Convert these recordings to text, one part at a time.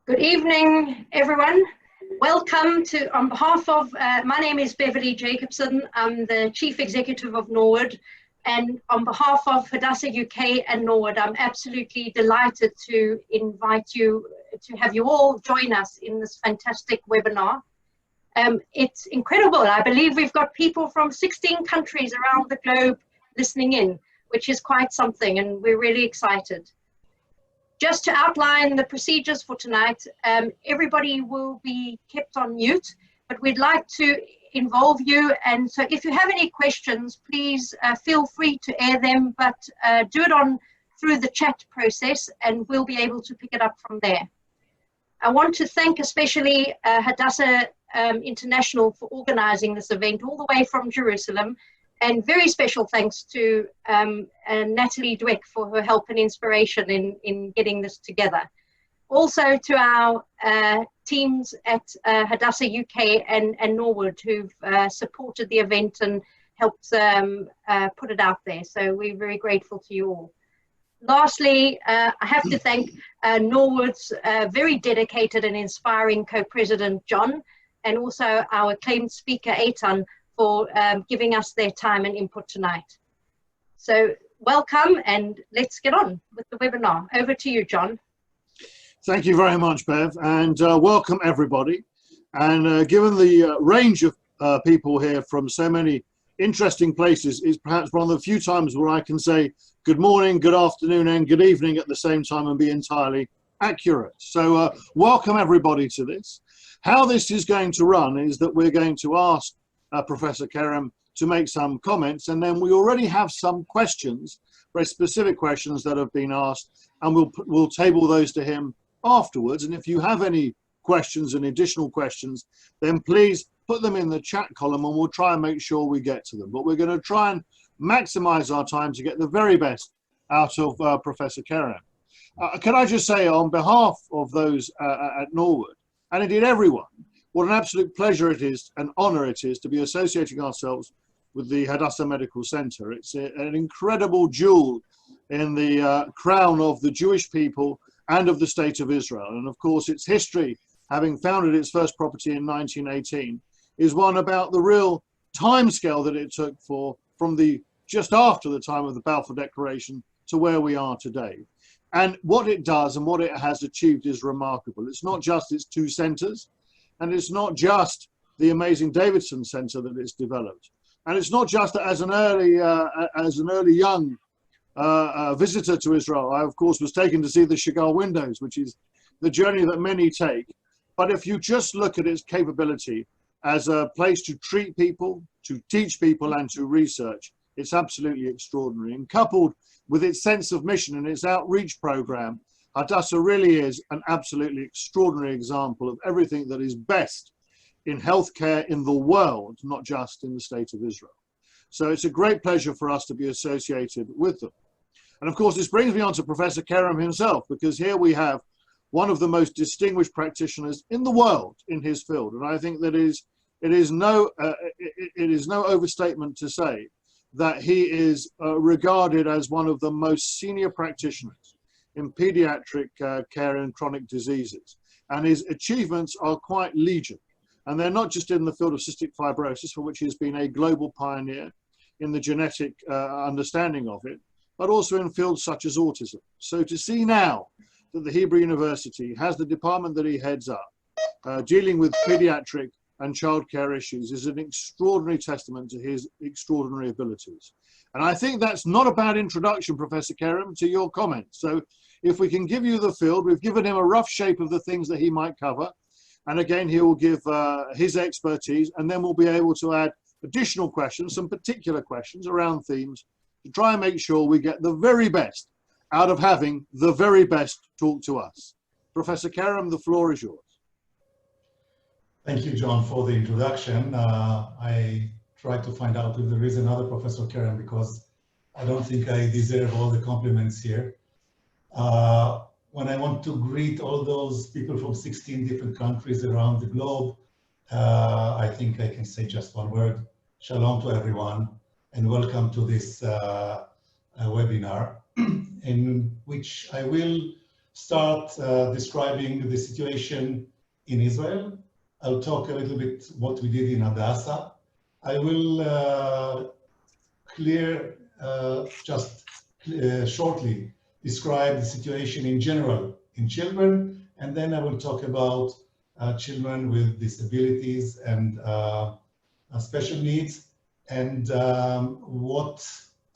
Good evening, everyone. Welcome to, on behalf of, my name is Beverly Jacobson. I'm the Chief Executive of Norwood. And on behalf of Hadassah UK and Norwood, I'm absolutely delighted to invite you, to have you all join us in this fantastic webinar. It's incredible. I believe we've got people from 16 countries around the globe listening in, which is quite something, and we're really excited. Just to outline the procedures for tonight, everybody will be kept on mute, but we'd like to involve you. And so if you have any questions, please feel free to air them, but do it through the chat process and we'll be able to pick it up from there. I want to thank especially Hadassah International for organizing this event all the way from Jerusalem. And very special thanks to Natalie Dweck for her help and inspiration in getting this together. Also to our teams at Hadassah UK and Norwood who've supported the event and helped put it out there. So we're very grateful to you all. Lastly, I have to thank Norwood's very dedicated and inspiring co-president, Jon, and also our acclaimed speaker, Eitan, for giving us their time and input tonight. So welcome, and let's get on with the webinar. Over to you, Jon. Thank you very much, Bev, and welcome everybody. And given the range of people here from so many interesting places, is perhaps one of the few times where I can say good morning, good afternoon, and good evening at the same time and be entirely accurate. So welcome everybody to this. How this is going to run is that we're going to ask Professor Kerem to make some comments, and then we already have some questions, very specific questions that have been asked, and we'll table those to him afterwards. And if you have any questions and additional questions, then please put them in the chat column and we'll try and make sure we get to them. But we're going to try and maximize our time to get the very best out of Professor Kerem. Can I just say on behalf of those at Norwood, and indeed everyone, what an absolute pleasure it is, an honor it is to be associating ourselves with the Hadassah Medical Center. It's an incredible jewel in the crown of the Jewish people and of the State of Israel. And of course, its history, having founded its first property in 1918, is one about the real timescale that it took from just after the time of the Balfour Declaration to where we are today. And what it does and what it has achieved is remarkable. It's not just its two centers, and it's not just the amazing Davidson Center that it's developed. And it's not just as an early young visitor to Israel. I, of course, was taken to see the Chagall windows, which is the journey that many take. But if you just look at its capability as a place to treat people, to teach people, and to research, it's absolutely extraordinary. And coupled with its sense of mission and its outreach program, Hadassah really is an absolutely extraordinary example of everything that is best in healthcare in the world, not just in the State of Israel. So it's a great pleasure for us to be associated with them. And of course, this brings me on to Professor Kerem himself, because here we have one of the most distinguished practitioners in the world in his field. And I think that it is no overstatement to say that he is regarded as one of the most senior practitioners in pediatric care and chronic diseases. And his achievements are quite legion. And they're not just in the field of cystic fibrosis, for which he has been a global pioneer in the genetic understanding of it, but also in fields such as autism. So to see now that the Hebrew University has the department that he heads up, dealing with pediatric and childcare issues, is an extraordinary testament to his extraordinary abilities. And I think that's not a bad introduction, Professor Kerem, to your comments. So if we can give you the field, we've given him a rough shape of the things that he might cover. And again, he will give his expertise, and then we'll be able to add additional questions, some particular questions around themes, to try and make sure we get the very best out of having the very best talk to us. Professor Kerem, the floor is yours. Thank you, Jon, for the introduction. I tried to find out if there is another Professor Kerem, because I don't think I deserve all the compliments here. When I want to greet all those people from 16 different countries around the globe, I think I can say just one word: shalom to everyone, and welcome to this webinar, in which I will start describing the situation in Israel. I'll talk a little bit what we did in Hadassah. I will shortly describe the situation in general in children, and then I will talk about children with disabilities and special needs, and what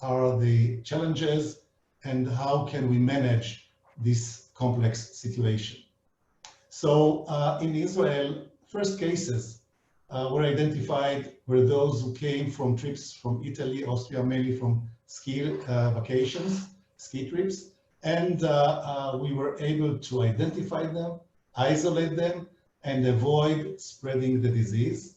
are the challenges and how can we manage this complex situation. So in Israel, first cases were identified were those who came from trips from Italy, Austria, mainly from ski vacations, ski trips, and we were able to identify them, isolate them, and avoid spreading the disease.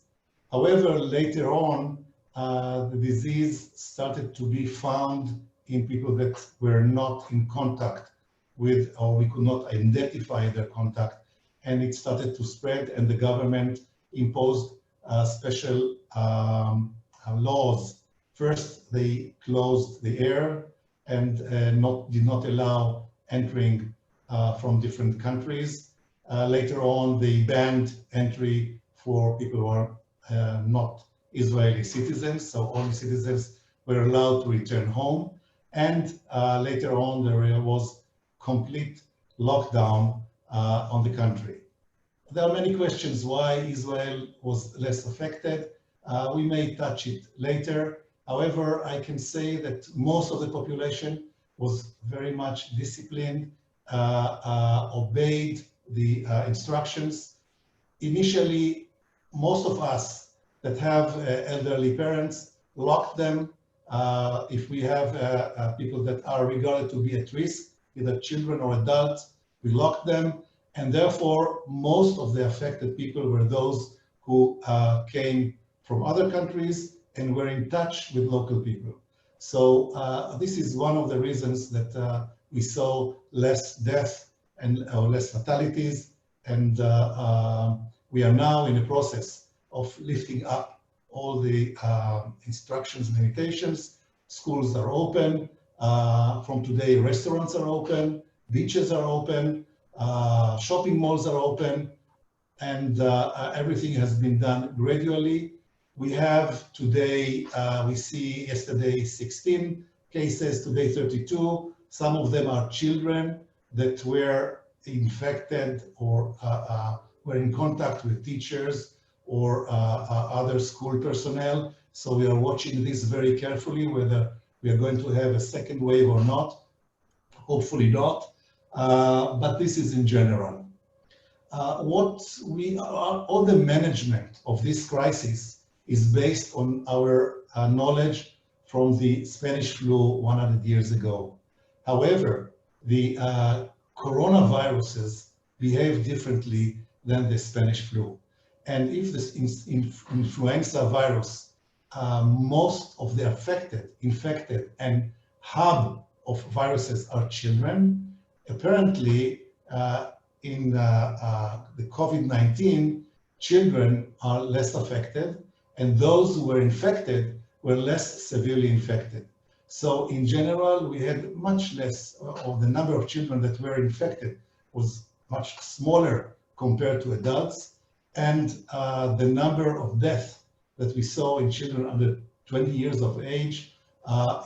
However, later on, the disease started to be found in people that were not in contact with, or we could not identify their contact, and it started to spread, and the government imposed special laws. First, they closed the air and did not allow entering from different countries. Later on, they banned entry for people who are not Israeli citizens, so only citizens were allowed to return home. And later on, there was complete lockdown on the country. There are many questions why Israel was less affected. We may touch it later. However, I can say that most of the population was very much disciplined, obeyed the instructions. Initially, most of us that have elderly parents locked them. If we have people that are regarded to be at risk, either children or adults, we locked them. And therefore, most of the affected people were those who came from other countries and were in touch with local people. So this is one of the reasons that we saw less death and less fatalities. And we are now in the process of lifting up all the instructions and limitations. Schools are open. From today, restaurants are open, beaches are open, shopping malls are open, and everything has been done gradually. We have today, we see yesterday 16 cases, today 32. Some of them are children that were infected or were in contact with teachers or other school personnel. So we are watching this very carefully, whether we are going to have a second wave or not. Hopefully not, but this is in general. All the management of this crisis is based on our knowledge from the Spanish flu 100 years ago. However, the coronaviruses behave differently than the Spanish flu. And if this influenza virus, most of the infected and hub of viruses are children, apparently in the COVID-19, children are less affected, and those who were infected were less severely infected. So in general, we had much less of the number of children that were infected was much smaller compared to adults. And the number of deaths that we saw in children under 20 years of age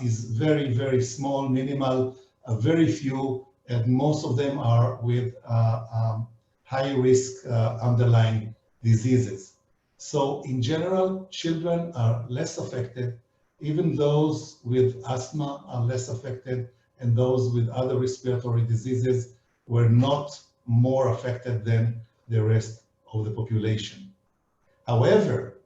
is very, very small, minimal, very few, and most of them are with high risk underlying diseases. So in general, children are less affected. Even those with asthma are less affected, and those with other respiratory diseases were not more affected than the rest of the population. However,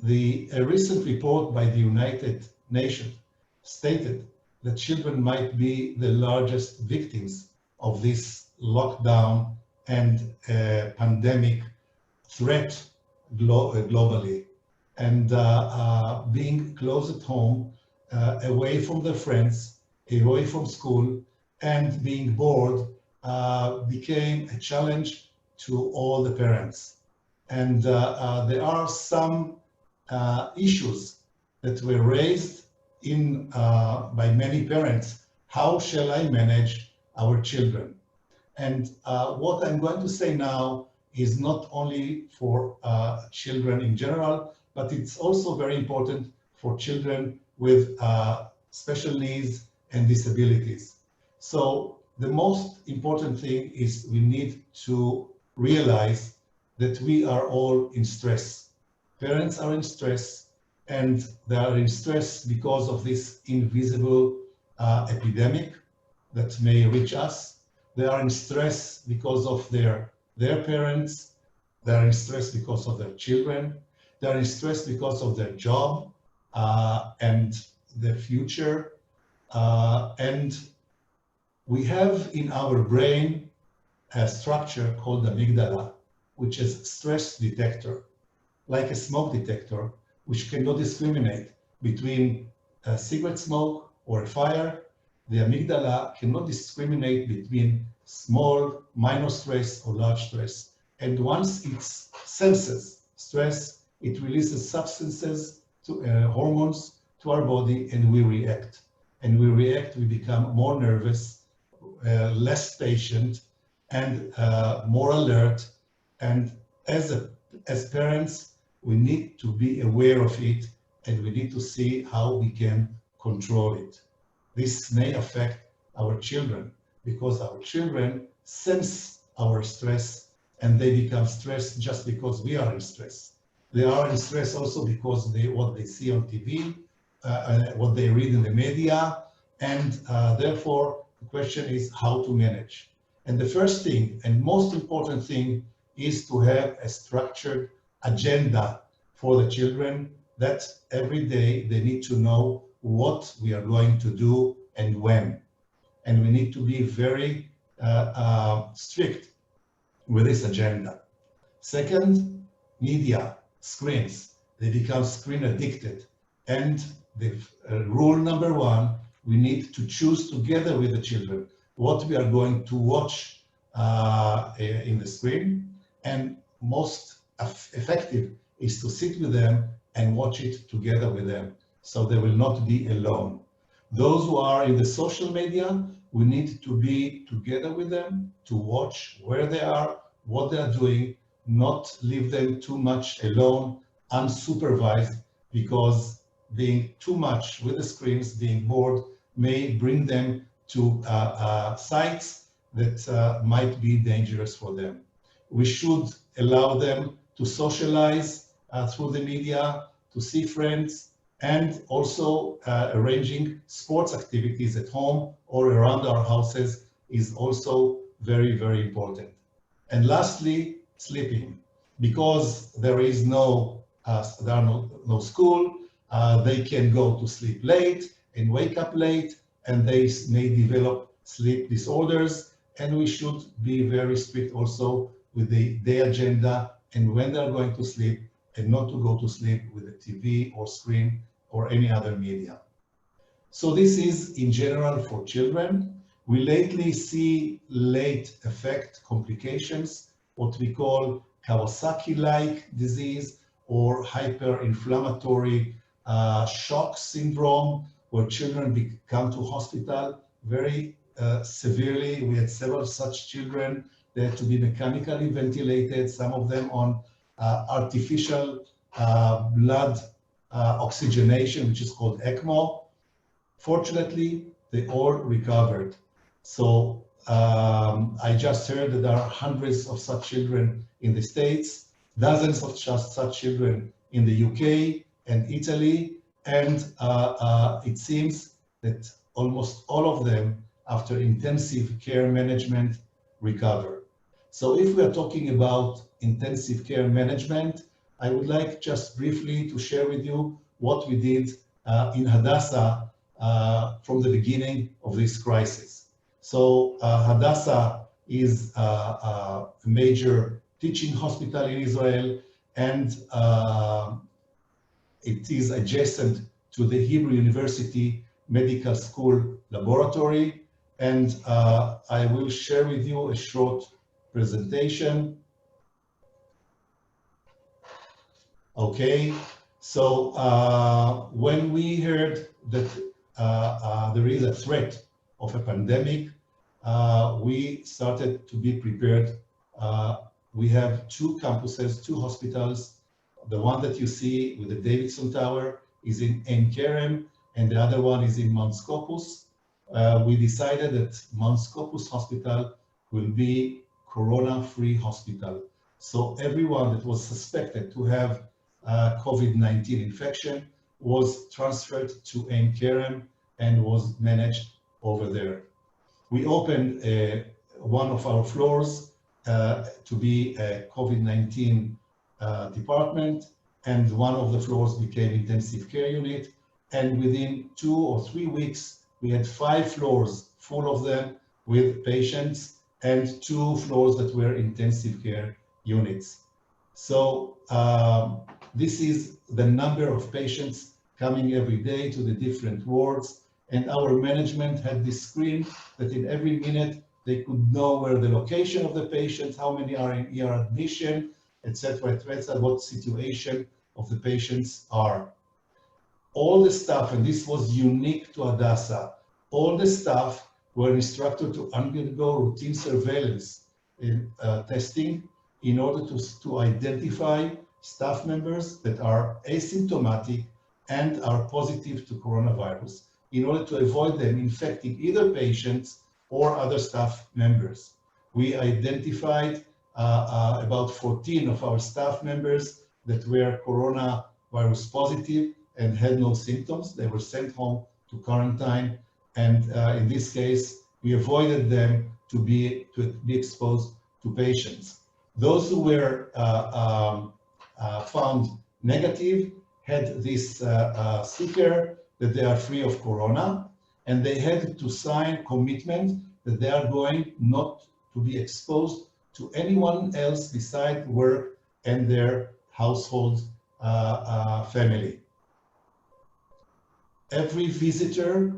a recent report by the United Nations stated that children might be the largest victims of this lockdown and pandemic threat globally. And being close at home, away from their friends, away from school, and being bored became a challenge to all the parents. And there are some issues that were raised by many parents. How shall I manage our children? And what I'm going to say now is not only for children in general, but it's also very important for children with special needs and disabilities. So the most important thing is we need to realize that we are all in stress. Parents are in stress, and they are in stress because of this invisible epidemic that may reach us. They are in stress because of their parents. They are in stress because of their children. They are in stress because of their job and their future. And we have in our brain a structure called the amygdala, which is a stress detector, like a smoke detector, which cannot discriminate between a cigarette smoke or a fire. The amygdala cannot discriminate between small, minor stress or large stress. And once it senses stress, it releases substances, hormones to our body, and we react. And we react, we become more nervous, less patient, and more alert. And as parents, we need to be aware of it, and we need to see how we can control it. This may affect our children, because our children sense our stress and they become stressed just because we are in stress. They are in stress also because what they see on TV, what they read in the media, and therefore the question is how to manage. And the first thing and most important thing is to have a structured agenda for the children, that every day they need to know what we are going to do and when. And we need to be very strict with this agenda. Second, media, screens. They become screen addicted. And the rule number one, we need to choose together with the children what we are going to watch in the screen. And most effective is to sit with them and watch it together with them, so they will not be alone. Those who are in the social media, we need to be together with them to watch where they are, what they are doing, not leave them too much alone, unsupervised, because being too much with the screens, being bored, may bring them to sites that might be dangerous for them. We should allow them to socialize through the media, to see friends, and also arranging sports activities at home or around our houses is also very, very important. And lastly, sleeping. Because there is no school, they can go to sleep late and wake up late, and they may develop sleep disorders. And we should be very strict also with the day agenda and when they're going to sleep, and not to go to sleep with a TV or screen or any other media. So this is in general for children. We lately see late effect complications, what we call Kawasaki-like disease or hyperinflammatory shock syndrome, where children come to hospital very severely. We had several such children. They had to be mechanically ventilated, some of them on artificial blood oxygenation, which is called ECMO. Fortunately, they all recovered. So I just heard that there are hundreds of such children in the States, dozens of such children in the UK and Italy, and it seems that almost all of them, after intensive care management, recover. So if we are talking about intensive care management, I would like just briefly to share with you what we did in Hadassah from the beginning of this crisis. So Hadassah is a major teaching hospital in Israel, and it is adjacent to the Hebrew University Medical School Laboratory. And I will share with you a short presentation. Okay, so when we heard that there is a threat of a pandemic, we started to be prepared. We have two campuses, two hospitals. The one that you see with the Davidson Tower is in Eitan Kerem, and the other one is in Mount Scopus. We decided that Mount Scopus Hospital will be corona-free hospital. So everyone that was suspected to have COVID-19 infection was transferred to Eitan Kerem and was managed over there. We opened one of our floors to be a COVID-19 department, and one of the floors became intensive care unit. And within 2 or 3 weeks, we had 5 floors full of them with patients and 2 floors that were intensive care units. So this is the number of patients coming every day to the different wards, and our management had this screen that in every minute they could know where the location of the patient, how many are in ER admission, etc., what situation of the patients are. All the staff, and this was unique to Hadassah, all the staff were instructed to undergo routine surveillance in testing in order to identify staff members that are asymptomatic and are positive to coronavirus, in order to avoid them infecting either patients or other staff members. We identified about 14 of our staff members that were coronavirus positive and had no symptoms. They were sent home to quarantine, and in this case, we avoided them to be exposed to patients. Those who were found negative had this sticker that they are free of corona, and they had to sign commitment that they are going not to be exposed to anyone else beside work and their household family. Every visitor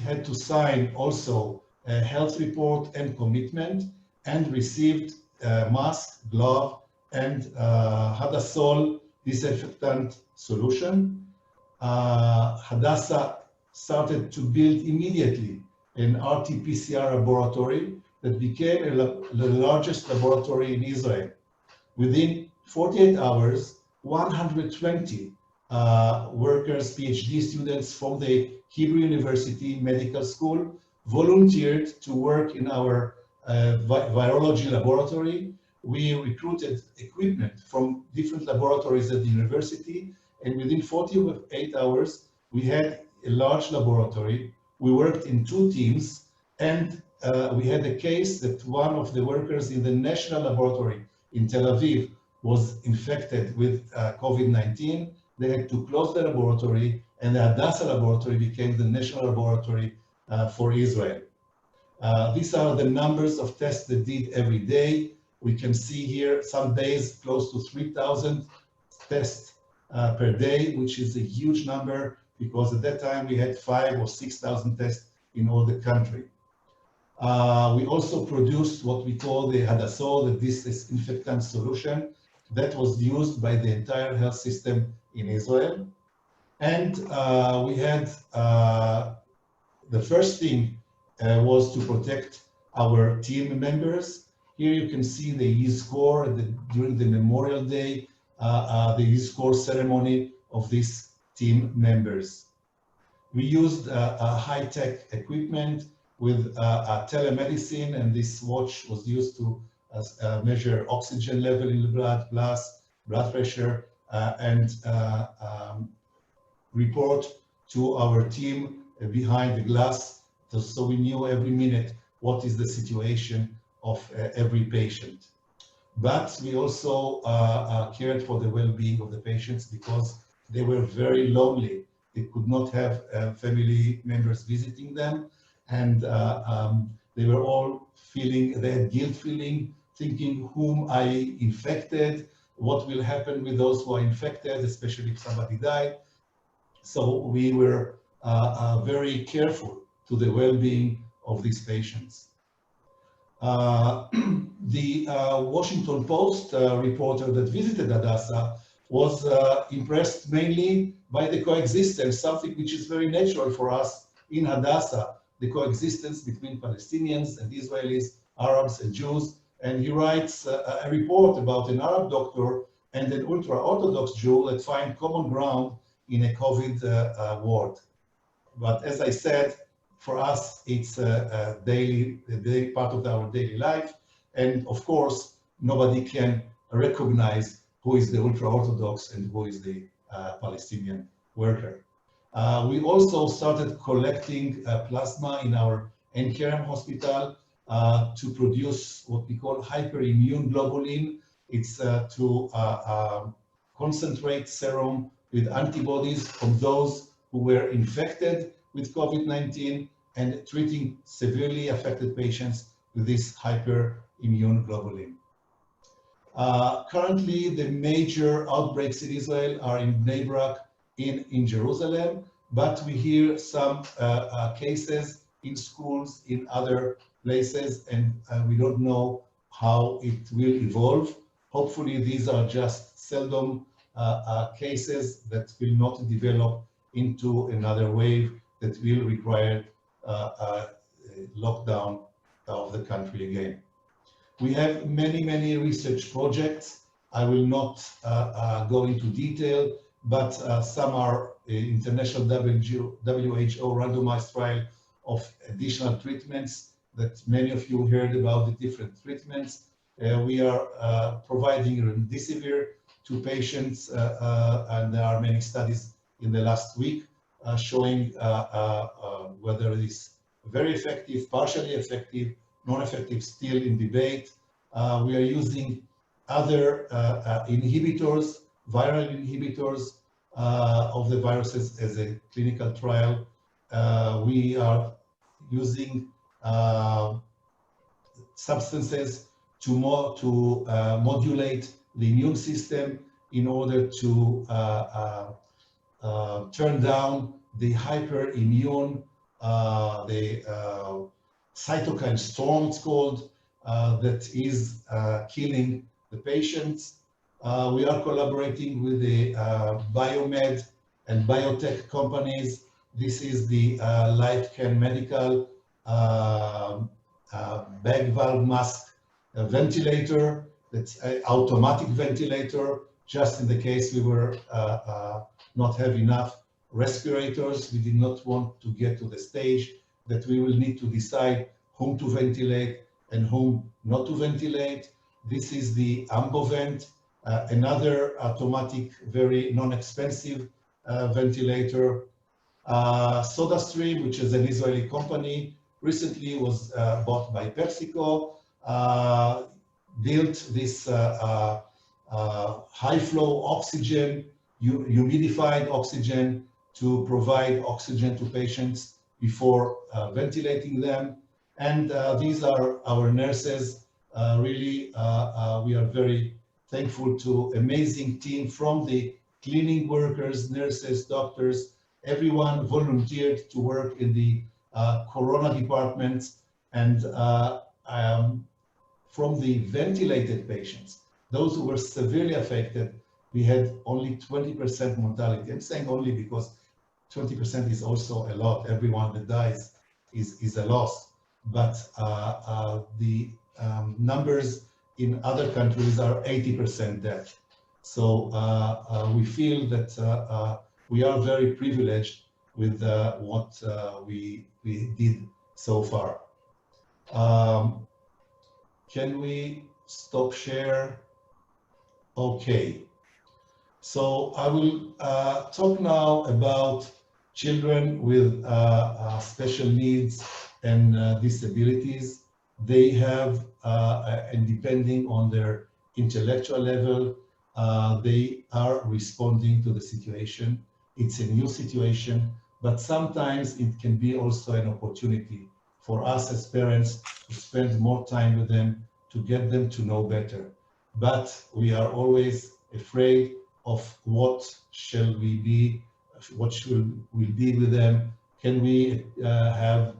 had to sign also a health report and commitment, and received mask, glove, and Hadassah disinfectant solution. Hadassah started to build immediately an RT-PCR laboratory that became the largest laboratory in Israel. Within 48 hours, 120 workers, PhD students from the Hebrew University Medical School volunteered to work in our virology laboratory. We recruited equipment from different laboratories at the university, and within 48 hours, we had a large laboratory. We worked in 2 teams, and we had a case that one of the workers in the national laboratory in Tel Aviv was infected with COVID-19. They had to close the laboratory, and the Hadassah laboratory became the national laboratory for Israel. These are the numbers of tests that did every day. We can see here some days close to 3,000 tests per day, which is a huge number, because at that time we had 5,000 or 6,000 tests in all the country. We also produced what we call the Hadassah, the disinfectant solution, that was used by the entire health system in Israel. And we had the first thing was to protect our team members. Here you can see the Yizkor during the Memorial Day, the Yizkor ceremony of these team members. We used high-tech equipment with telemedicine, and this watch was used to measure oxygen level in the blood pressure, and report to our team behind the glass, so we knew every minute what is the situation of every patient. But we also cared for the well-being of the patients, because they were very lonely. They could not have family members visiting them, and they were all they had guilt feeling, thinking whom I infected, what will happen with those who are infected, especially if somebody died. So we were very careful to the well-being of these patients. The Washington Post reporter that visited Hadassah was impressed mainly by the coexistence, something which is very natural for us in Hadassah. the coexistence between Palestinians and Israelis, Arabs and Jews. And he writes a report about an Arab doctor and an ultra-Orthodox Jew that find common ground in a COVID ward. But as I said, for us, it's a daily part of our daily life. And of course, nobody can recognize who is the ultra-Orthodox and who is the Palestinian worker. We also started collecting plasma in our Eitan Kerem hospital to produce what we call hyperimmune globulin. It's to concentrate serum with antibodies from those who were infected with COVID-19 and treating severely affected patients with this hyperimmune globulin. Currently, the major outbreaks in Israel are in Bnei Brak, in Jerusalem, but we hear some cases in schools in other places, and we don't know how it will evolve. Hopefully, these are just seldom cases that will not develop into another wave that will require lockdown of the country again. We have many research projects. I will not go into detail, but some are international WHO randomized trial of additional treatments that many of you heard about the different treatments. We are providing remdesivir to patients, and there are many studies in the last week showing whether it is very effective, partially effective, non-effective, still in debate. We are using other inhibitors, viral inhibitors of the viruses as a clinical trial. We are using substances to modulate the immune system in order to turn down the hyperimmune, the cytokine storm, it's called, that is killing the patients. We are collaborating with the biomed and biotech companies. This is the Eitan Medical bag valve mask ventilator. That's an automatic ventilator. Just in the case we were not have enough respirators, we did not want to get to the stage that we will need to decide whom to ventilate and whom not to ventilate. This is the Ambovent, another automatic, very non-expensive ventilator. SodaStream, which is an Israeli company, recently was bought by PepsiCo, built this high flow oxygen, humidified oxygen to provide oxygen to patients before ventilating them. And these are our nurses. Really, we are very thankful to amazing team from the cleaning workers, nurses, doctors, everyone volunteered to work in the corona departments. And from the ventilated patients, those who were severely affected, we had only 20% mortality. I'm saying only because 20% is also a lot. Everyone that dies is a loss. But the numbers in other countries are 80% death. So we feel that we are very privileged with what we did so far. Can we stop share? Okay. So I will talk now about children with special needs and disabilities. They have, and depending on their intellectual level, they are responding to the situation. It's a new situation, but sometimes it can be also an opportunity for us as parents to spend more time with them, to get them to know better. But we are always afraid of what shall we be, what will be with them. Can we have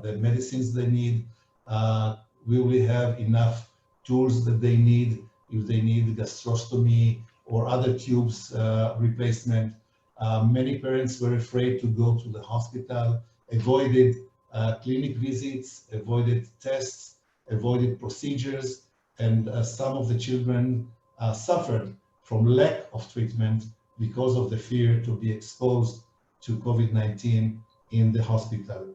the medicines they need? Will we have enough tools that they need if they need gastrostomy or other tubes replacement? Many parents were afraid to go to the hospital, avoided clinic visits, avoided tests, avoided procedures, and some of the children suffered from lack of treatment because of the fear to be exposed to COVID-19 in the hospital.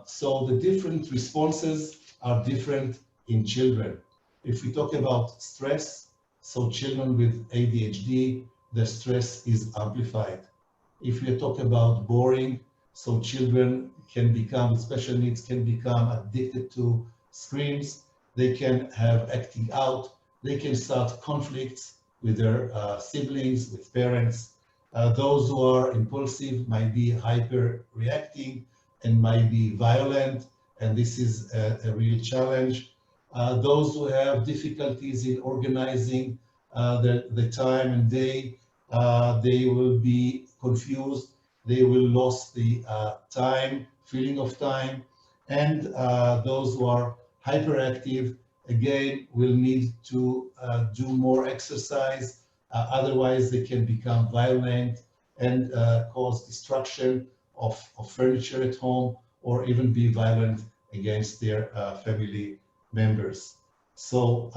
So the different responses are different in children. If we talk about stress, so children with ADHD, the stress is amplified. If we talk about boring, so children can become, with special needs, can become addicted to screens. They can have acting out. They can start conflicts with their siblings, with parents. Those who are impulsive might be hyper reacting and might be violent, and this is a real challenge. Those who have difficulties in organizing the time and day, they will be confused, they will lose the feeling of time, and those who are hyperactive, again, will need to do more exercise, otherwise they can become violent and cause destruction of furniture at home, or even be violent against their family members. So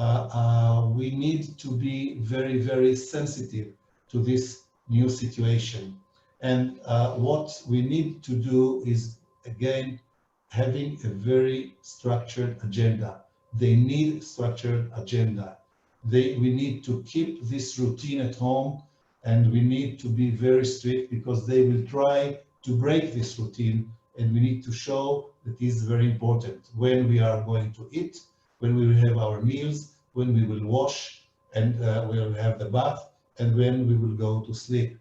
we need to be very, very sensitive to this new situation. And what we need to do is, again, having a very structured agenda. They need structured agenda. We need to keep this routine at home, and we need to be very strict because they will try to break this routine, and we need to show that it is very important when we are going to eat, when we will have our meals, when we will wash and we will have the bath, and when we will go to sleep.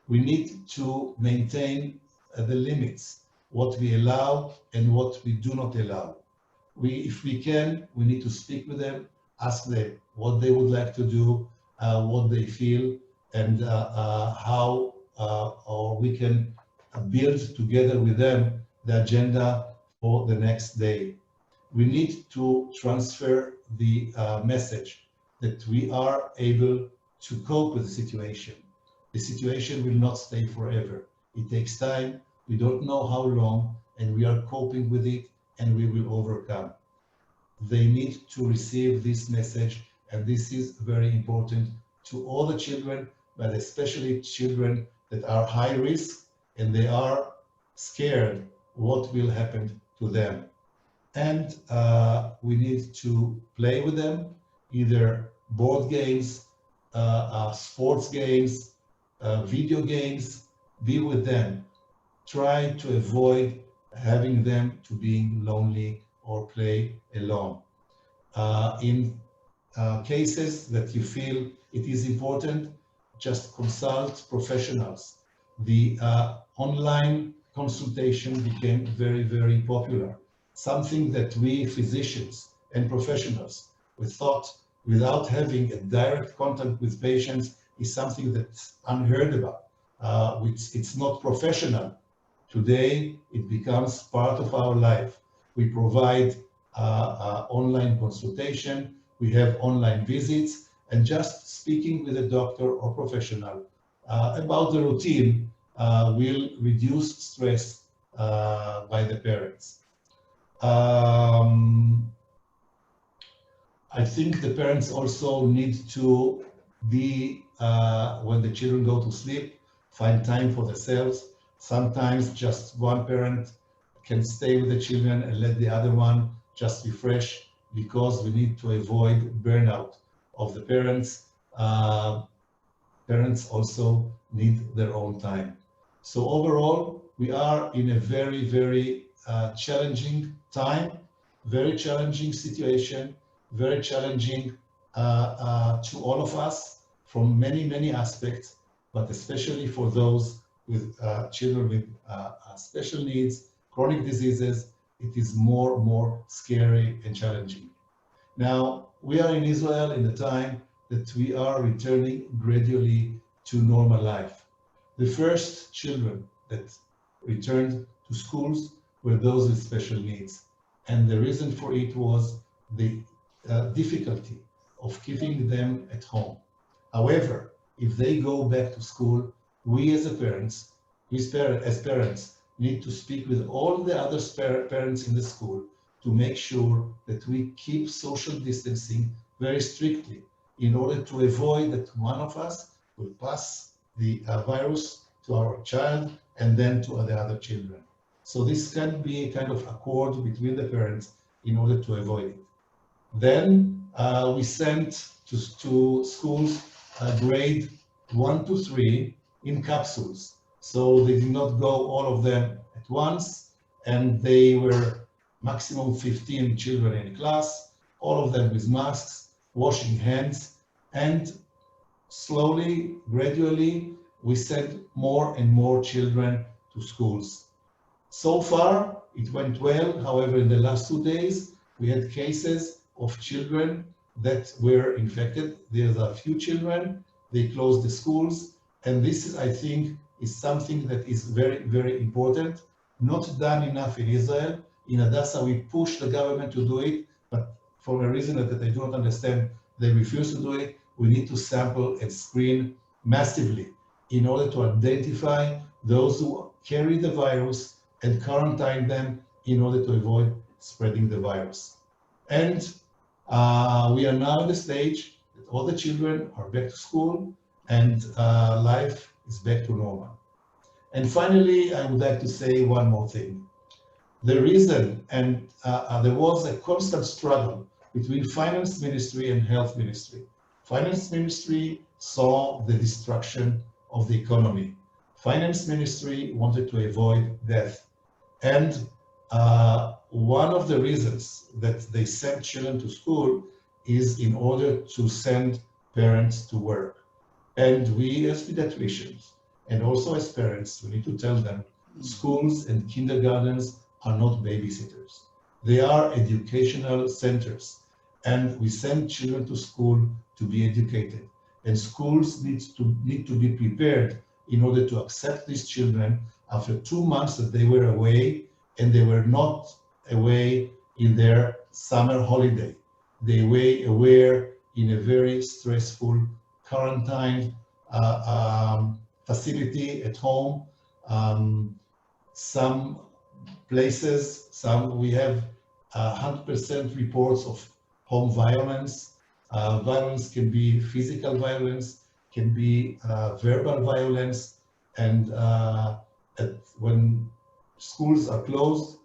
We need to maintain the limits, what we allow and what we do not allow. If we can, we need to speak with them, ask them what they would like to do, what they feel, and how or we can build together with them the agenda for the next day. We need to transfer the message that we are able to cope with the situation. The situation will not stay forever. It takes time. We don't know how long, and we are coping with it, and we will overcome. They need to receive this message, and this is very important to all the children, but especially children that are high risk and they are scared what will happen to them. And we need to play with them, either board games, sports games, video games, be with them. Try to avoid having them to being lonely or play alone. In cases that you feel it is important, just consult professionals. The online consultation became very, very popular. Something that we physicians and professionals, we thought without having a direct contact with patients is something that's unheard about. It's not professional. Today, it becomes part of our life. We provide online consultation, we have online visits, and just speaking with a doctor or professional about the routine will reduce stress by the parents. I think the parents also need to be, when the children go to sleep, find time for themselves. Sometimes just one parent can stay with the children and let the other one just refresh, because we need to avoid burnout of the parents. Parents also need their own time. So overall, we are in a very, very challenging time, very challenging situation, very challenging to all of us from many, many aspects, but especially for those with children with special needs, chronic diseases, it is more scary and challenging. Now, we are in Israel in the time that we are returning gradually to normal life. The first children that returned to schools were those with special needs. And the reason for it was the difficulty of keeping them at home. However, if they go back to school, we as parents, need to speak with all the other parents in the school to make sure that we keep social distancing very strictly in order to avoid that one of us will pass the virus to our child and then to the other children. So this can be a kind of accord between the parents in order to avoid it. Then we sent to schools grade 1 to 3 in capsules. So they did not go all of them at once, and they were maximum 15 children in a class, all of them with masks, washing hands, and slowly, gradually, we sent more and more children to schools. So far, it went well. However, in the last 2 days, we had cases of children that were infected. There's a few children, they closed the schools, and this is, I think, is something that is very, very important. Not done enough in Israel. In Hadassah, we push the government to do it, but for a reason that I do not understand, they refuse to do it. We need to sample and screen massively in order to identify those who carry the virus and quarantine them in order to avoid spreading the virus. And we are now in the stage that all the children are back to school and life is back to normal. And finally, I would like to say one more thing. The reason, and there was a constant struggle between Finance Ministry and Health Ministry. Finance Ministry saw the destruction of the economy. Finance Ministry wanted to avoid death. And one of the reasons that they send children to school is in order to send parents to work. And we as pediatricians, and also as parents, we need to tell them schools and kindergartens are not babysitters. They are educational centers. And we send children to school to be educated. And schools need to be prepared in order to accept these children after 2 months that they were away, and they were not away in their summer holiday. They were aware in a very stressful quarantine facility at home. Some places, we have 100% reports of home violence. Violence can be physical violence, can be verbal violence, and when schools are closed,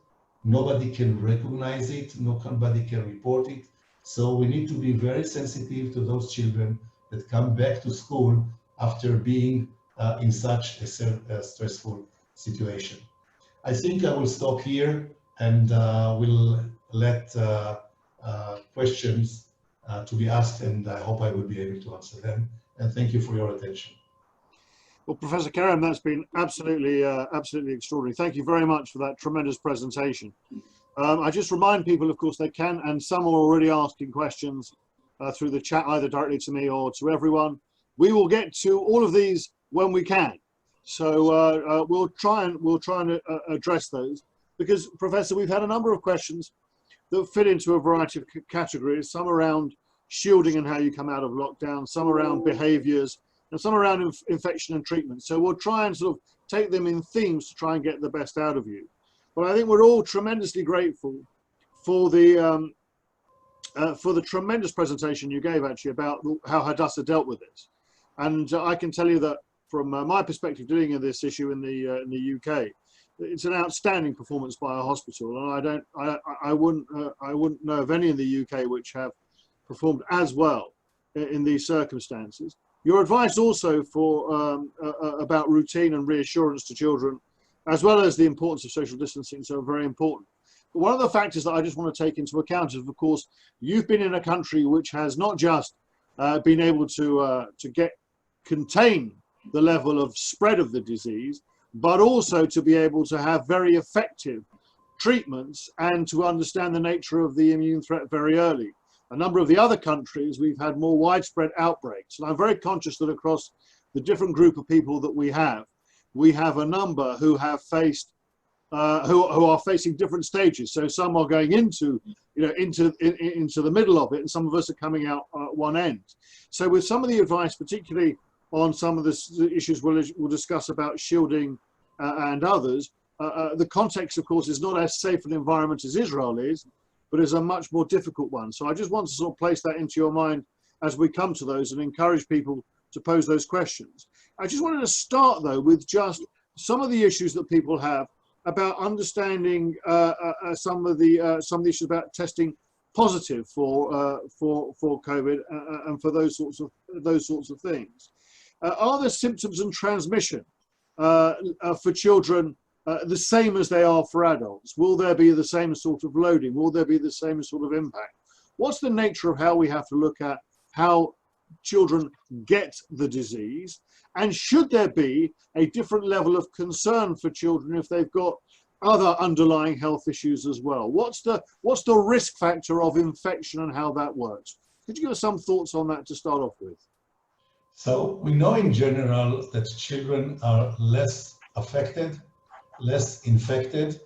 nobody can recognize it, nobody can report it. So we need to be very sensitive to those children that come back to school after being in such a stressful situation. I think I will stop here and will let questions to be asked, and I hope I will be able to answer them. And thank you for your attention. Well, Professor Kerem, that's been absolutely extraordinary. Thank you very much for that tremendous presentation. I just remind people, of course, they can, and some are already asking questions through the chat, either directly to me or to everyone. We will get to all of these when we can. So we'll try and address those, because, Professor, we've had a number of questions that fit into a variety of categories, some around shielding and how you come out of lockdown, some around behaviors, and some around infection and treatment. So we'll try and sort of take them in themes to try and get the best out of you. But I think we're all tremendously grateful for the tremendous presentation you gave, actually, about how Hadassah dealt with this. And I can tell you that from my perspective, dealing with this issue in the UK, it's an outstanding performance by a hospital, and I wouldn't know of any in the UK which have performed as well in these circumstances. Your advice also for about routine and reassurance to children, as well as the importance of social distancing, so very important. But one of the factors that I just want to take into account is, of course, you've been in a country which has not just been able to contain the level of spread of the disease, but also to be able to have very effective treatments and to understand the nature of the immune threat very early. A number of the other countries, we've had more widespread outbreaks. And I'm very conscious that across the different group of people that we have a number who have faced, who are facing different stages. So some are going into the middle of it, and some of us are coming out at one end. So with some of the advice, particularly on some of the issues we'll discuss about shielding and others, the context, of course, is not as safe an environment as Israel is, but is a much more difficult one. So I just want to sort of place that into your mind as we come to those and encourage people to pose those questions. I just wanted to start, though, with just some of the issues that people have about understanding some of the issues about testing positive for COVID and for those sorts of things. Are the symptoms and transmission for children the same as they are for adults? Will there be the same sort of loading? Will there be the same sort of impact? What's the nature of how we have to look at how children get the disease? And should there be a different level of concern for children if they've got other underlying health issues as well? What's the risk factor of infection and how that works? Could you give us some thoughts on that to start off with? So we know in general that children are less affected, less infected.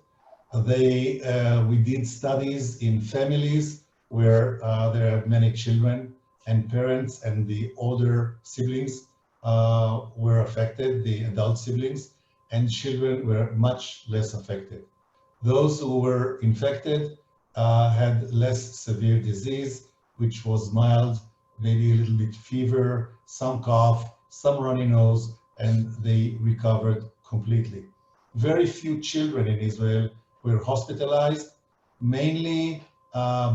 We did studies in families where there are many children and parents, and the older siblings were affected, the adult siblings, and children were much less affected. Those who were infected had less severe disease, which was mild, maybe a little bit fever, some cough, some runny nose, and they recovered completely. Very few children in Israel were hospitalized, mainly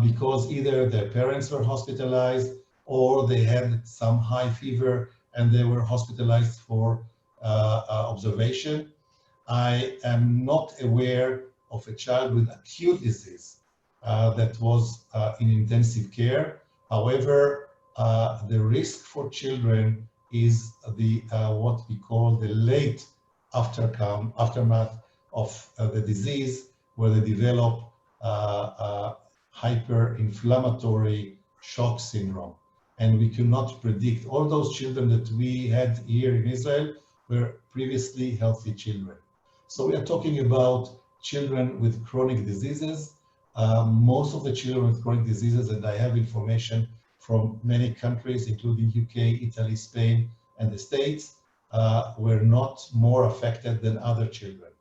because either their parents were hospitalized or they had some high fever and they were hospitalized for observation. I am not aware of a child with acute disease that was in intensive care. However, the risk for children is the what we call the late aftermath of the disease, where they develop hyperinflammatory shock syndrome. And we cannot predict. All those children that we had here in Israel were previously healthy children. So we are talking about children with chronic diseases. Most of the children with chronic diseases, and I have information from many countries, including UK, Italy, Spain, and the States, were not more affected than other children.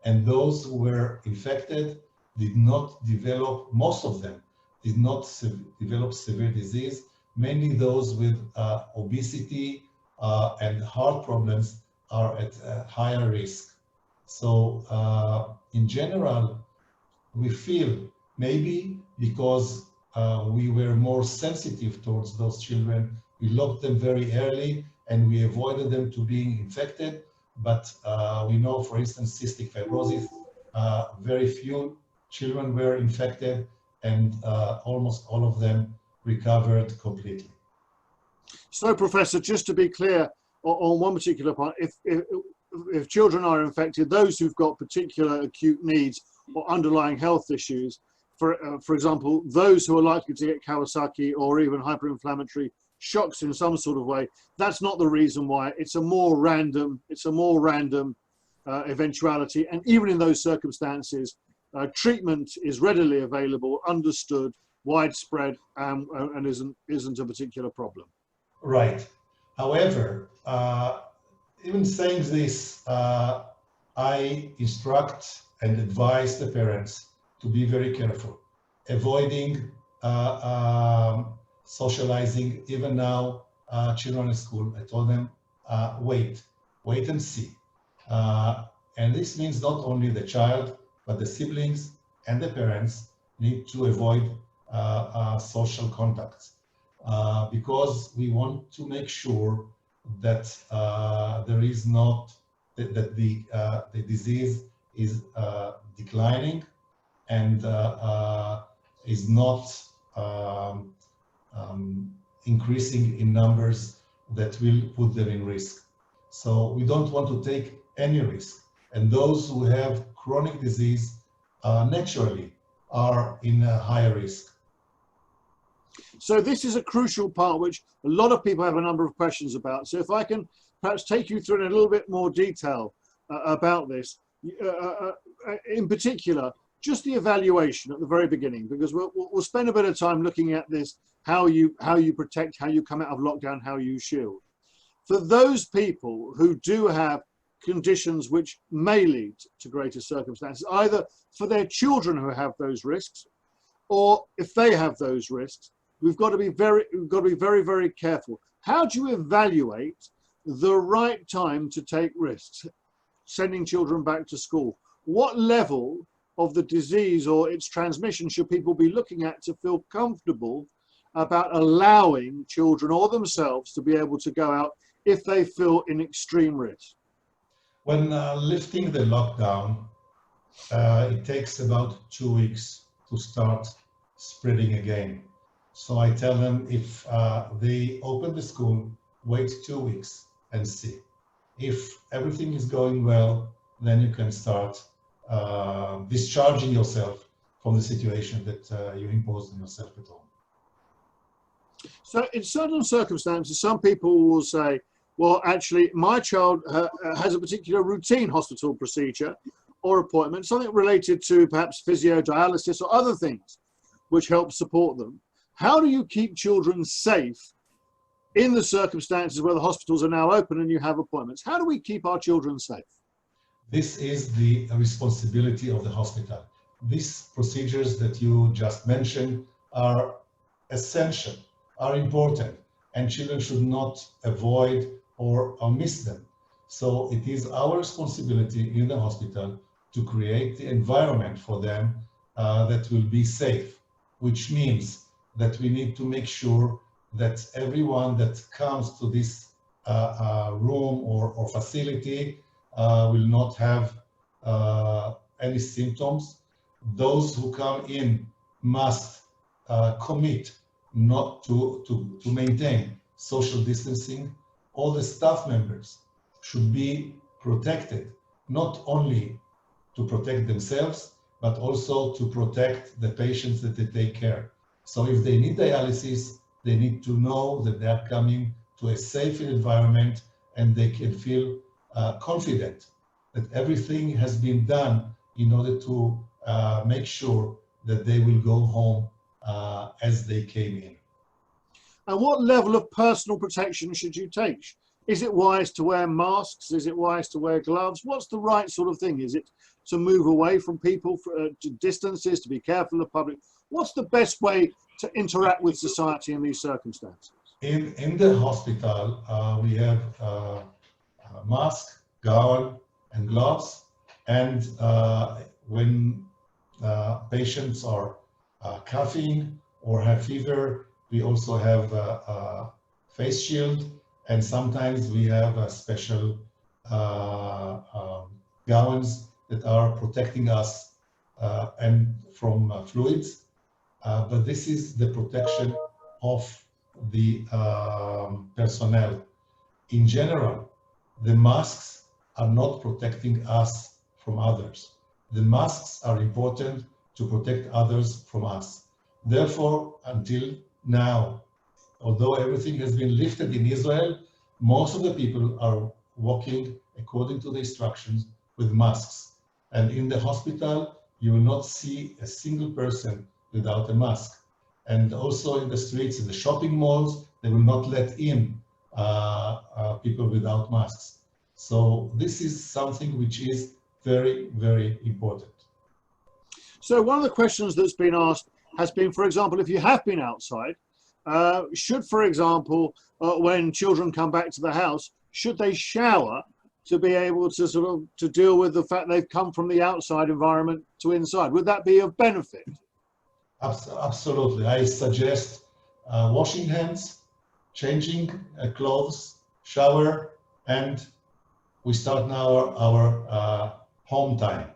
And those who were infected did not develop, most of them did not develop severe disease. Mainly those with obesity and heart problems are at a higher risk. So in general, we feel maybe because we were more sensitive towards those children, we locked them very early and we avoided them to being infected. But we know, for instance, cystic fibrosis, very few children were infected and almost all of them recovered completely. So, Professor, just to be clear on one particular point, if children are infected, those who've got particular acute needs or underlying health issues, for example, those who are likely to get Kawasaki or even hyperinflammatory shocks in some sort of way, that's not the reason why. It's a more random eventuality, and even in those circumstances, treatment is readily available, understood, widespread, and isn't a particular problem. Right. However, even saying this, I instruct and advise the parents to be very careful, avoiding socializing. Even now, children at school, I told them, wait and see. And this means not only the child, but the siblings and the parents need to avoid social contacts because we want to make sure that there is not that the disease is declining and is not increasing in numbers that will put them in risk. So we don't want to take any risk. And those who have chronic disease naturally are in a higher risk. So this is a crucial part which a lot of people have a number of questions about. So if I can perhaps take you through in a little bit more detail about this, in particular, just the evaluation at the very beginning, because we'll spend a bit of time looking at this, how you protect, how you come out of lockdown, how you shield. For those people who do have conditions which may lead to greater circumstances, either for their children who have those risks, or if they have those risks, we've got to be very, very careful. How do you evaluate the right time to take risks? Sending children back to school. What level of the disease or its transmission should people be looking at to feel comfortable about allowing children or themselves to be able to go out if they feel in extreme risk? When lifting the lockdown, it takes about 2 weeks to start spreading again. So I tell them, if they open the school, wait 2 weeks and see. If everything is going well, then you can start discharging yourself from the situation that you imposed on yourself at home. So in certain circumstances, some people will say, well, actually, my child has a particular routine hospital procedure or appointment, something related to perhaps physiodialysis or other things which help support them. How do you keep children safe in the circumstances where the hospitals are now open and you have appointments? How do we keep our children safe? This is the responsibility of the hospital. These procedures that you just mentioned are essential, are important, and children should not avoid or miss them. So it is our responsibility in the hospital to create the environment for them that will be safe, which means that we need to make sure that everyone that comes to this room or facility will not have any symptoms. Those who come in must commit not to maintain social distancing. All the staff members should be protected, not only to protect themselves, but also to protect the patients that they take care. So if they need dialysis, they need to know that they are coming to a safe environment and they can feel confident that everything has been done in order to make sure that they will go home as they came in. And what level of personal protection should you take? Is it wise to wear masks? Is it wise to wear gloves? What's the right sort of thing? Is it to move away from people to distances, to be careful of public? What's the best way to interact with society in these circumstances? In the hospital, we have mask, gown, and gloves. And when patients are coughing or have fever, we also have a face shield, and sometimes we have special gowns that are protecting us and from fluids. But this is the protection of the personnel. In general, the masks are not protecting us from others. The masks are important to protect others from us. Therefore, until now, although everything has been lifted in Israel, most of the people are walking according to the instructions with masks. And in the hospital, you will not see a single person without a mask. And also in the streets, in the shopping malls, they will not let in people without masks. So this is something which is very, very important. So one of the questions that's been asked has been, for example, if you have been outside, should, for example, when children come back to the house, should they shower to be able to to deal with the fact they've come from the outside environment to inside? Would that be of benefit? Absolutely. I suggest washing hands, changing clothes, shower, and we start now our home time.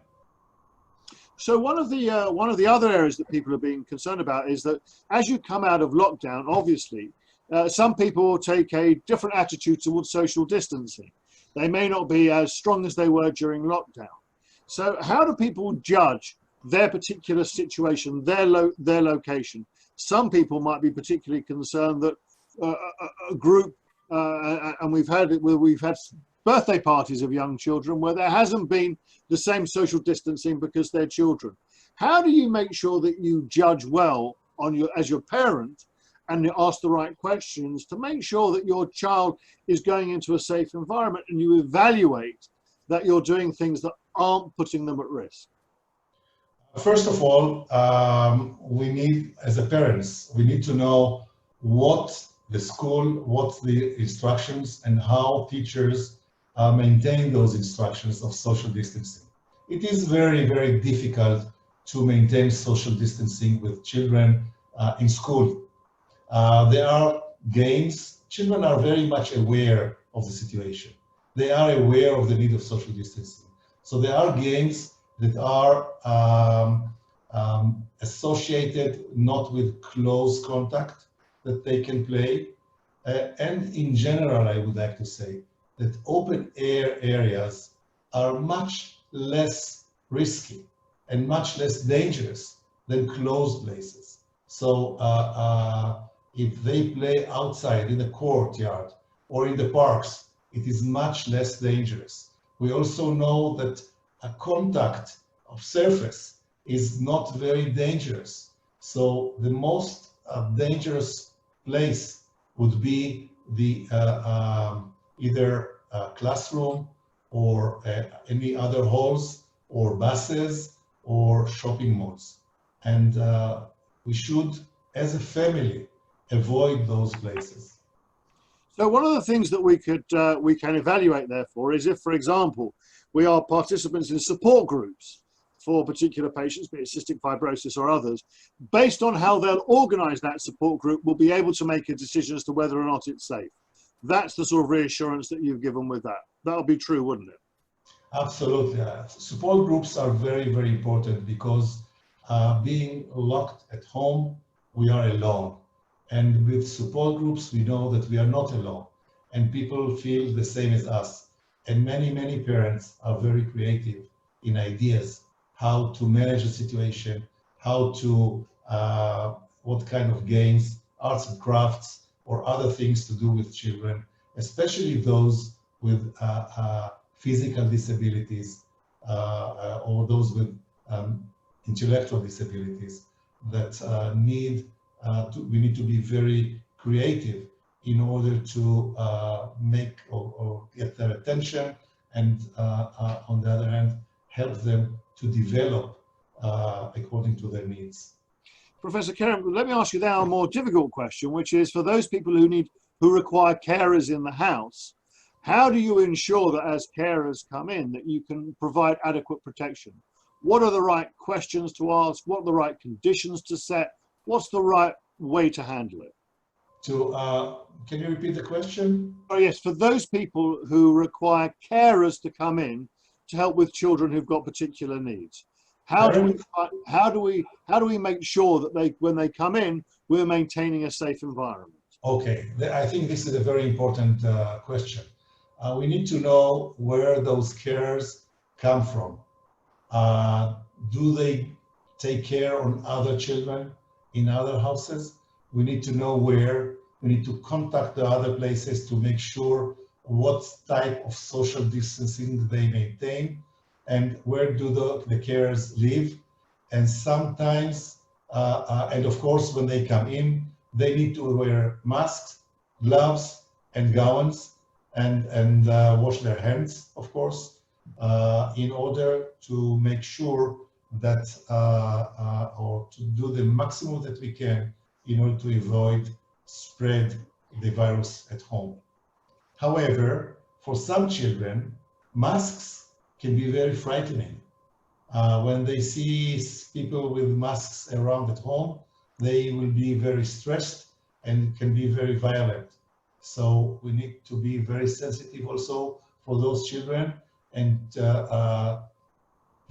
So one of the other areas that people are being concerned about is that as you come out of lockdown, obviously, some people will take a different attitude towards social distancing. They may not be as strong as they were during lockdown. So how do people judge their particular situation, their location? Some people might be particularly concerned that a group, and we've had birthday parties of young children where there hasn't been the same social distancing because they're children. How do you make sure that you judge well as your parent and you ask the right questions to make sure that your child is going into a safe environment, and you evaluate that you're doing things that aren't putting them at risk? First of all, we need, as a parents, we need to know what the school, what the instructions, and how teachers maintain those instructions of social distancing. It is very, very difficult to maintain social distancing with children in school. There are games. Children are very much aware of the situation. They are aware of the need of social distancing. So there are games that are associated not with close contact that they can play. And in general, I would like to say that open air areas are much less risky and much less dangerous than closed places. So if they play outside in the courtyard or in the parks, it is much less dangerous. We also know that a contact of surface is not very dangerous. So the most dangerous place would be the either a classroom or any other halls or buses or shopping malls. And we should, as a family, avoid those places. So one of the things that we can evaluate therefore is if, for example, we are participants in support groups for particular patients, be it cystic fibrosis or others, based on how they'll organize that support group, we'll be able to make a decision as to whether or not it's safe. That's the sort of reassurance that you've given with that. That'll be true, wouldn't it? Absolutely. Support groups are very, very important because being locked at home, we are alone. And with support groups, we know that we are not alone and people feel the same as us. And many, many parents are very creative in ideas, how to manage a situation, how to, what kind of games, arts and crafts, or other things to do with children, especially those with physical disabilities or those with intellectual disabilities that we need to be very creative in order to make or get their attention and on the other hand, help them to develop according to their needs. Professor Kerem, let me ask you now a more difficult question, which is for those people who require carers in the house, how do you ensure that as carers come in that you can provide adequate protection? What are the right questions to ask? What are the right conditions to set? What's the right way to handle it? Can you repeat the question? Oh yes, for those people who require carers to come in to help with children who've got particular needs, how do we make sure that when they come in, we're maintaining a safe environment? Okay, I think this is a very important question. We need to know where those carers come from. Do they take care on other children in other houses? We need to know where. We need to contact the other places to make sure what type of social distancing they maintain and where do the carers live. And sometimes, and of course, when they come in, they need to wear masks, gloves, and gowns, and wash their hands, of course, in order to make sure that, or to do the maximum that we can in order to avoid spread the virus at home. However, for some children, masks can be very frightening. When they see people with masks around at home, they will be very stressed and can be very violent. So we need to be very sensitive also for those children and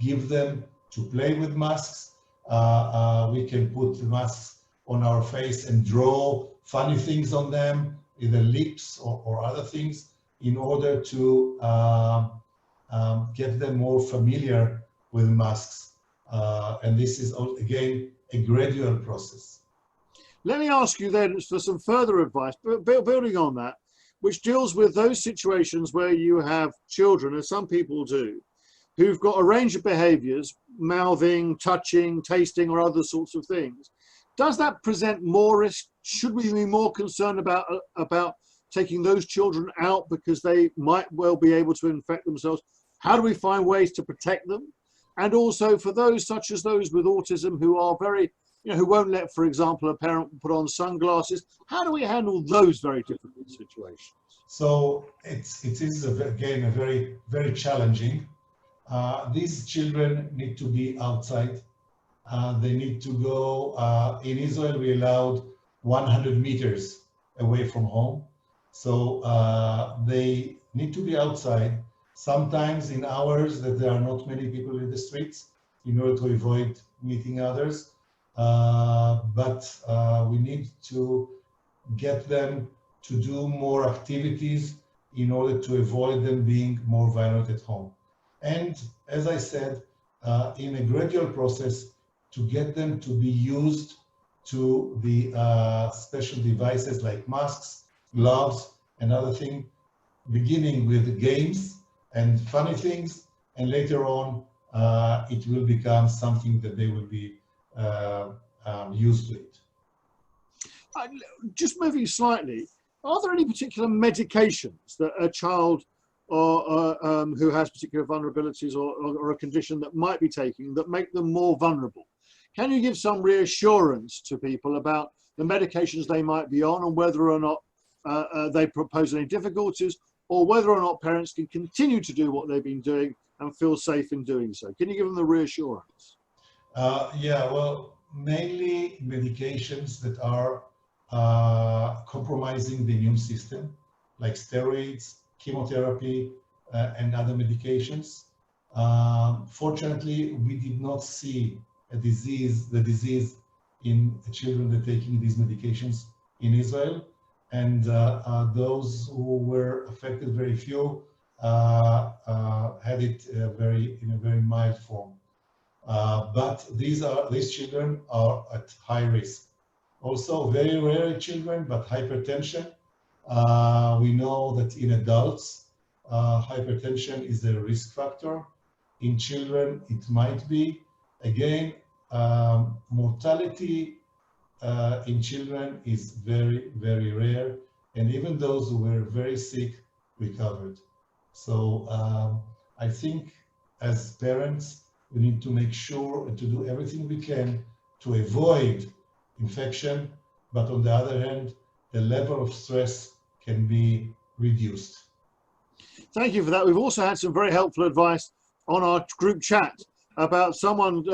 give them to play with masks. We can put the masks on our face and draw funny things on them, either lips or other things, in order to get them more familiar with masks. And this is, again, a gradual process. Let me ask you then for some further advice, building on that, which deals with those situations where you have children, as some people do, who've got a range of behaviors, mouthing, touching, tasting, or other sorts of things. Does that present more risk? Should we be more concerned about taking those children out because they might well be able to infect themselves? How do we find ways to protect them? And also for those such as those with autism who are very, who won't let, for example, a parent put on sunglasses. How do we handle those very difficult situations? So it is again a very, very challenging. These children need to be outside. They need to go, in Israel we allowed 100 meters away from home. So they need to be outside, sometimes in hours that there are not many people in the streets in order to avoid meeting others. But we need to get them to do more activities in order to avoid them being more violent at home. And as I said, in a gradual process, to get them to be used to the special devices like masks, gloves, and other things, beginning with games and funny things, and later on it will become something that they will be used to it. Just moving slightly, are there any particular medications that a child or who has particular vulnerabilities or a condition that might be taking that make them more vulnerable? Can you give some reassurance to people about the medications they might be on and whether or not they propose any difficulties, or whether or not parents can continue to do what they've been doing and feel safe in doing so? Can you give them the reassurance? Yeah, well, mainly medications that are compromising the immune system, like steroids, chemotherapy, and other medications. Fortunately, we did not see the disease in the children that are taking these medications in Israel, and those who were affected, very few, had it in a very mild form. But these children are at high risk. Also, very rare children, but hypertension. We know that in adults, hypertension is a risk factor. In children, it might be. Again, mortality in children is very, very rare. And even those who were very sick recovered. So I think as parents, we need to make sure and to do everything we can to avoid infection, but on the other hand, the level of stress can be reduced. Thank you for that. We've also had some very helpful advice on our group chat about someone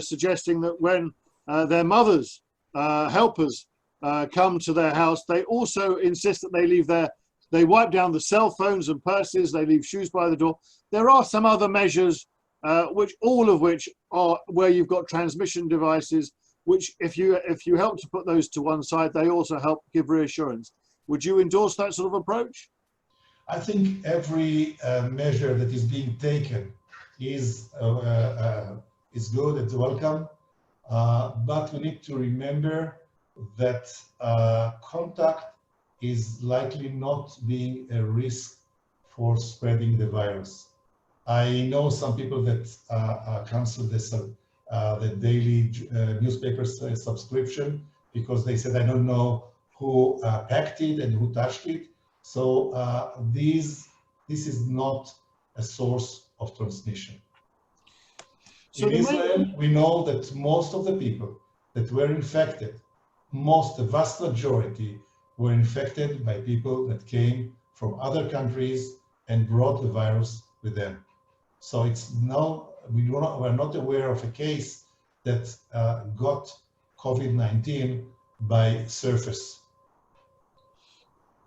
suggesting that when their mothers, helpers, come to their house, they also insist that they wipe down the cell phones and purses, they leave shoes by the door. There are some other measures, all of which are where you've got transmission devices, which if you help to put those to one side, they also help give reassurance. Would you endorse that sort of approach? I think every measure that is being taken is good and welcome, but we need to remember that contact is likely not being a risk for spreading the virus. I know some people that canceled the daily newspaper subscription because they said, I don't know who packed it and who touched it. So this is not a source of transmission. So in Israel, we know that most of the people that were infected, the vast majority were infected by people that came from other countries and brought the virus with them. So we're not aware of a case that got COVID-19 by surface.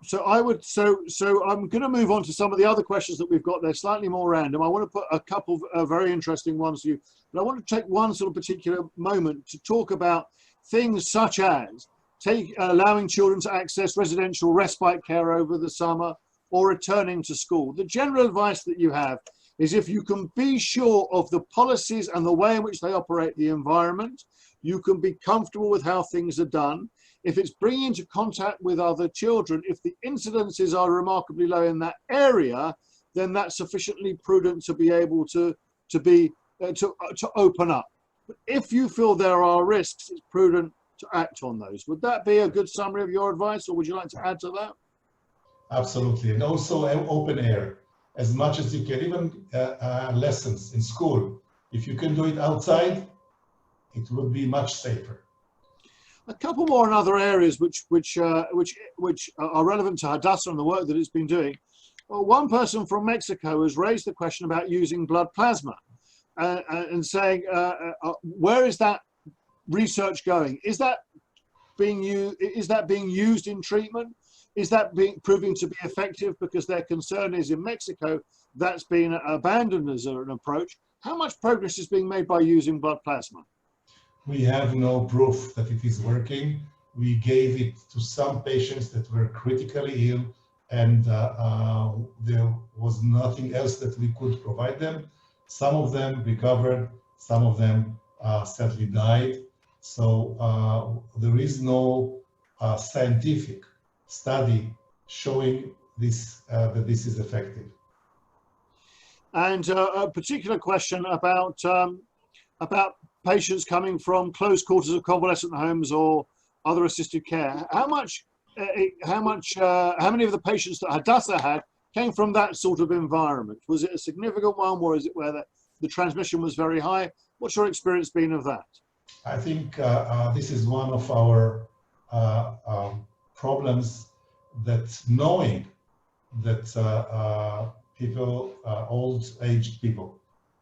So I'm going to move on to some of the other questions that we've got. They're slightly more random. I want to put a couple of very interesting ones to you, but I want to take one sort of particular moment to talk about things such as allowing children to access residential respite care over the summer or returning to school. The general advice that you have is if you can be sure of the policies and the way in which they operate the environment, you can be comfortable with how things are done. If it's bringing into contact with other children, if the incidences are remarkably low in that area, then that's sufficiently prudent to be able to open up. But if you feel there are risks, it's prudent to act on those. Would that be a good summary of your advice, or would you like to add to that? Absolutely, and also open air. as much as you can, even lessons in school. If you can do it outside, it would be much safer. A couple more in other areas which are relevant to Hadassah and the work that it's been doing. Well, one person from Mexico has raised the question about using blood plasma and saying, where is that research going? Is that being used in treatment? Is that proving to be effective? Because their concern is in Mexico that's been abandoned as an approach. How much progress is being made by using blood plasma? We have no proof that it is working. We gave it to some patients that were critically ill, and there was nothing else that we could provide them. Some of them recovered, some of them sadly died. So there is no scientific study showing this that this is effective. And a particular question about patients coming from close quarters of convalescent homes or other assisted care. How many of the patients that Hadassah had came from that sort of environment? Was it a significant one, or is it where the transmission was very high? What's your experience been of that? I think this is one of our problems, that knowing that people, old-aged people,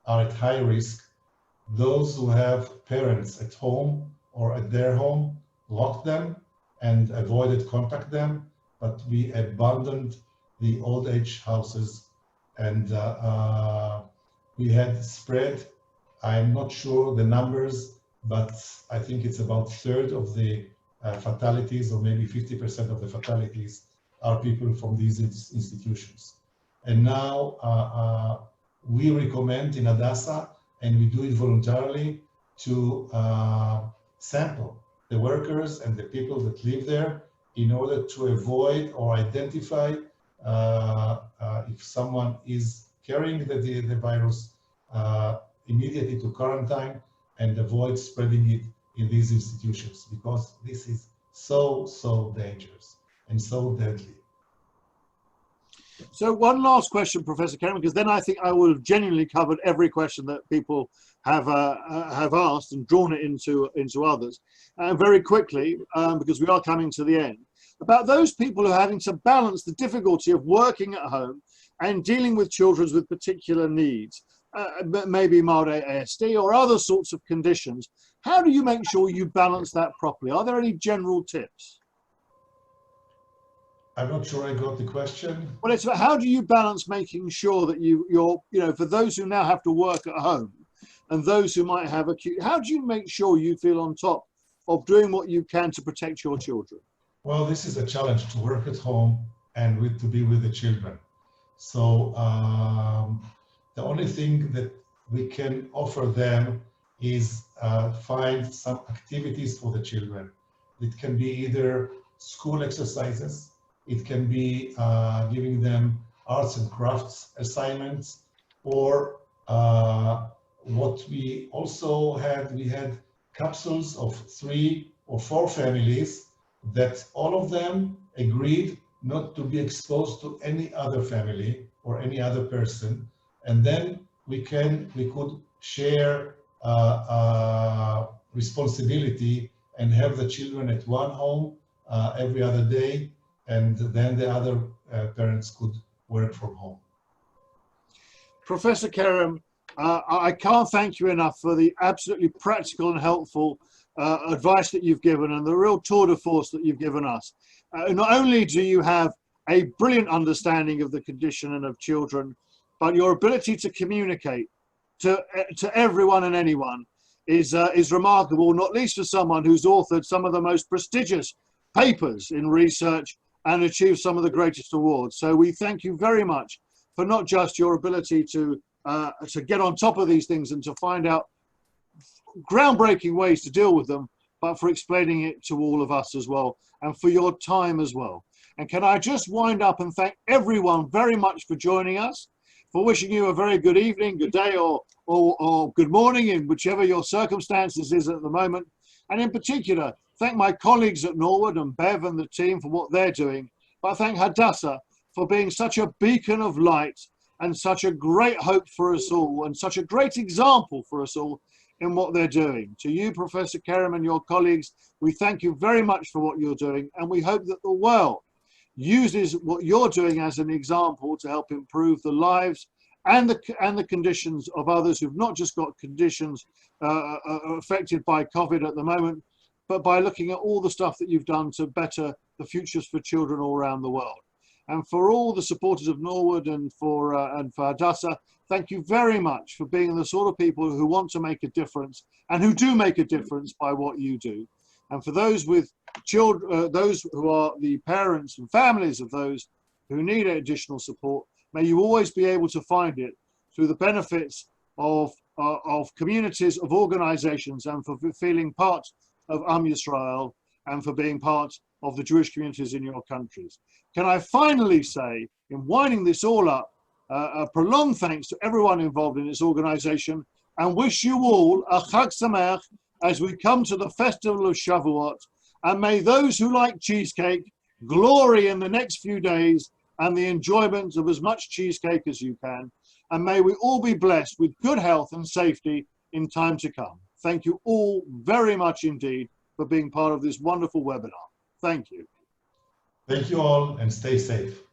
are at high risk. Those who have parents at home or at their home locked them and avoided contact them, but we abandoned the old age houses, and we had spread. I'm not sure the numbers, but I think it's about a third of the fatalities, or maybe 50% of the fatalities, are people from these institutions. And now we recommend in Hadassah, and we do it voluntarily, to sample the workers and the people that live there in order to avoid or identify if someone is carrying the virus, immediately to quarantine and avoid spreading it in these institutions, because this is so dangerous and so deadly. So one last question, Professor Kerem, because then I think I will have genuinely covered every question that people have asked and drawn it into others. Very quickly, because we are coming to the end, about those people who are having to balance the difficulty of working at home and dealing with children with particular needs, maybe mild ASD or other sorts of conditions. How do you make sure you balance that properly? Are there any general tips? I'm not sure I got the question. Well, it's about how do you balance making sure that you're, for those who now have to work at home and those who might have acute, how do you make sure you feel on top of doing what you can to protect your children? Well, this is a challenge, to work at home and to be with the children. So the only thing that we can offer them is find some activities for the children. It can be either school exercises, it can be giving them arts and crafts assignments, or what we also had, we had capsules of 3 or 4 families that all of them agreed not to be exposed to any other family or any other person, and then we could share responsibility and have the children at one home every other day, and then the other parents could work from home. Professor Kerem, I can't thank you enough for the absolutely practical and helpful advice that you've given, and the real tour de force that you've given us. Not only do you have a brilliant understanding of the condition and of children, but your ability to communicate to everyone and anyone is remarkable, not least for someone who's authored some of the most prestigious papers in research and achieved some of the greatest awards. So we thank you very much for not just your ability to get on top of these things and to find out groundbreaking ways to deal with them, but for explaining it to all of us as well, and for your time as well. And can I just wind up and thank everyone very much for joining us, for wishing you a very good evening, good day, or good morning, in whichever your circumstances is at the moment. And in particular, thank my colleagues at Norwood and Bev and the team for what they're doing. But I thank Hadassah for being such a beacon of light and such a great hope for us all, and such a great example for us all in what they're doing. To you, Professor Kerem, and your colleagues, we thank you very much for what you're doing, and we hope that the world uses what you're doing as an example to help improve the lives and the conditions of others who've not just got conditions affected by COVID at the moment, but by looking at all the stuff that you've done to better the futures for children all around the world. And for all the supporters of Norwood and for Hadassah, thank you very much for being the sort of people who want to make a difference and who do make a difference by what you do. And for those with children, those who are the parents and families of those who need additional support, may you always be able to find it through the benefits of communities, of organizations, and for feeling part of Am Yisrael and for being part of the Jewish communities in your countries. Can I finally say, in winding this all up, a prolonged thanks to everyone involved in this organization, and wish you all a Chag Sameach as we come to the festival of Shavuot, and may those who like cheesecake glory in the next few days and the enjoyment of as much cheesecake as you can, and may we all be blessed with good health and safety in time to come. Thank you all very much indeed for being part of this wonderful webinar. Thank you. Thank you all, and stay safe.